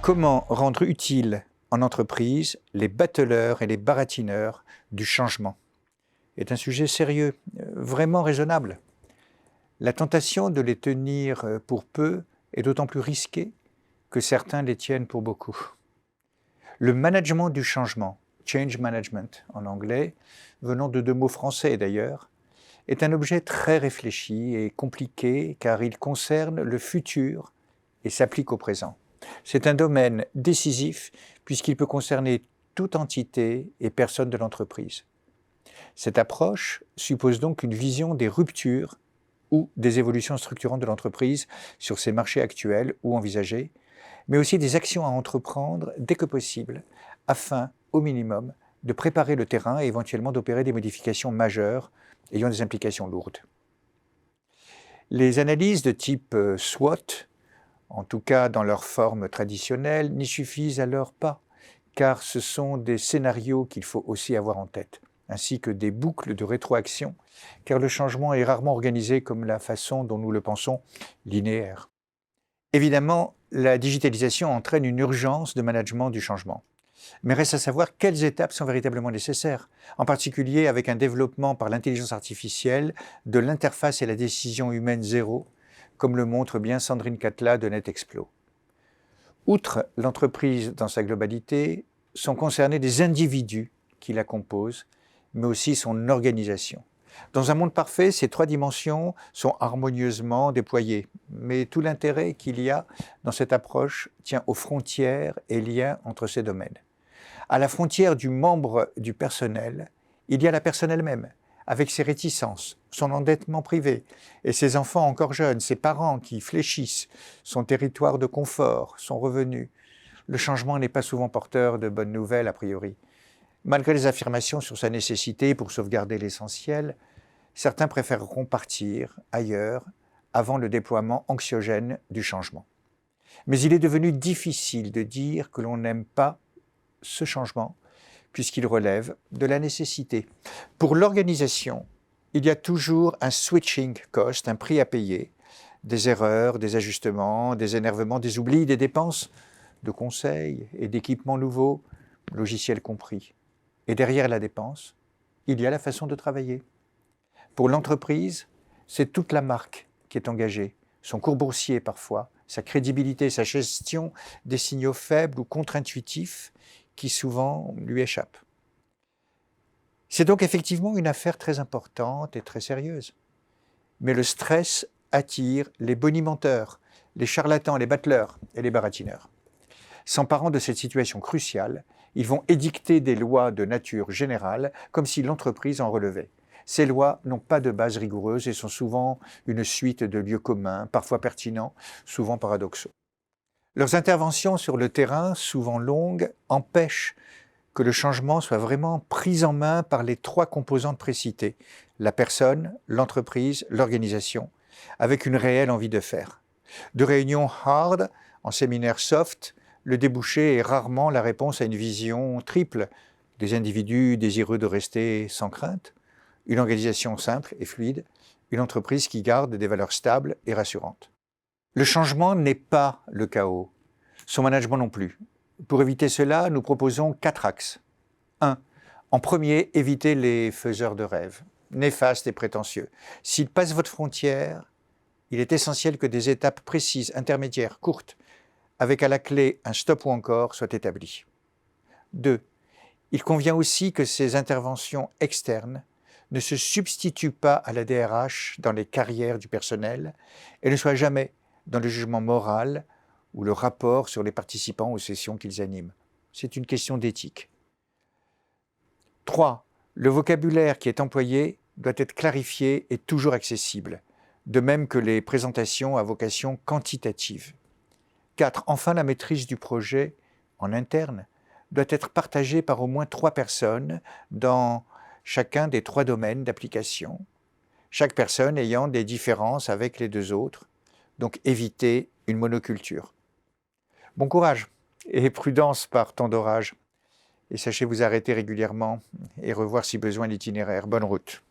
Comment rendre utiles en entreprise les bateleurs et les baratineurs du changement est un sujet sérieux, vraiment raisonnable. La tentation de les tenir pour peu est d'autant plus risquée que certains les tiennent pour beaucoup. Le management du changement, change management en anglais, venant de deux mots français d'ailleurs, est un objet très réfléchi et compliqué car il concerne le futur et s'applique au présent. C'est un domaine décisif puisqu'il peut concerner toute entité et personne de l'entreprise. Cette approche suppose donc une vision des ruptures ou des évolutions structurantes de l'entreprise sur ses marchés actuels ou envisagés, mais aussi des actions à entreprendre dès que possible, afin, au minimum, de préparer le terrain et éventuellement d'opérer des modifications majeures ayant des implications lourdes. Les analyses de type SWOT, en tout cas dans leur forme traditionnelle, n'y suffisent alors pas, car ce sont des scénarios qu'il faut aussi avoir en tête, ainsi que des boucles de rétroaction, car le changement est rarement organisé comme la façon dont nous le pensons, linéaire. Évidemment, la digitalisation entraîne une urgence de management du changement. Mais reste à savoir quelles étapes sont véritablement nécessaires, en particulier avec un développement par l'intelligence artificielle de l'interface et la décision humaine zéro, comme le montre bien Sandrine Catla de NetExplo. Outre l'entreprise dans sa globalité, sont concernés des individus qui la composent, mais aussi son organisation. Dans un monde parfait, ces trois dimensions sont harmonieusement déployées, mais tout l'intérêt qu'il y a dans cette approche tient aux frontières et liens entre ces domaines. À la frontière du membre du personnel, il y a la personne elle-même, avec ses réticences, son endettement privé, et ses enfants encore jeunes, ses parents qui fléchissent, son territoire de confort, son revenu. Le changement n'est pas souvent porteur de bonnes nouvelles a priori. Malgré les affirmations sur sa nécessité pour sauvegarder l'essentiel, certains préféreront partir ailleurs avant le déploiement anxiogène du changement. Mais il est devenu difficile de dire que l'on n'aime pas ce changement, puisqu'il relève de la nécessité. Pour l'organisation, il y a toujours un switching cost, un prix à payer, des erreurs, des ajustements, des énervements, des oublis, des dépenses de conseils et d'équipements nouveaux, logiciels compris. Et derrière la dépense, il y a la façon de travailler. Pour l'entreprise, c'est toute la marque qui est engagée, son cours boursier parfois, sa crédibilité, sa gestion des signaux faibles ou contre-intuitifs qui souvent lui échappent. C'est donc effectivement une affaire très importante et très sérieuse. Mais le stress attire les bonimenteurs, les charlatans, les bateleurs et les baratineurs. S'emparant de cette situation cruciale, ils vont édicter des lois de nature générale comme si l'entreprise en relevait. Ces lois n'ont pas de base rigoureuse et sont souvent une suite de lieux communs, parfois pertinents, souvent paradoxaux. Leurs interventions sur le terrain, souvent longues, empêchent que le changement soit vraiment pris en main par les trois composantes précitées, la personne, l'entreprise, l'organisation, avec une réelle envie de faire. De réunions hard en séminaire soft, le débouché est rarement la réponse à une vision triple, des individus désireux de rester sans crainte, une organisation simple et fluide, une entreprise qui garde des valeurs stables et rassurantes. Le changement n'est pas le chaos, son management non plus. Pour éviter cela, nous proposons 4 axes. 1. En premier, évitez les faiseurs de rêves, néfastes et prétentieux. S'ils passent votre frontière, il est essentiel que des étapes précises, intermédiaires, courtes, avec à la clé un stop ou encore, soient établies. 2. Il convient aussi que ces interventions externes ne se substituent pas à la DRH dans les carrières du personnel et ne soient jamais dans le jugement moral ou le rapport sur les participants aux sessions qu'ils animent. C'est une question d'éthique. 3. Le vocabulaire qui est employé doit être clarifié et toujours accessible, de même que les présentations à vocation quantitative. 4. Enfin, la maîtrise du projet en interne doit être partagée par au moins 3 personnes dans chacun des 3 domaines d'application, chaque personne ayant des différences avec les 2 autres, donc éviter une monoculture. Bon courage et prudence par temps d'orage. Et sachez vous arrêter régulièrement et revoir si besoin l'itinéraire. Bonne route.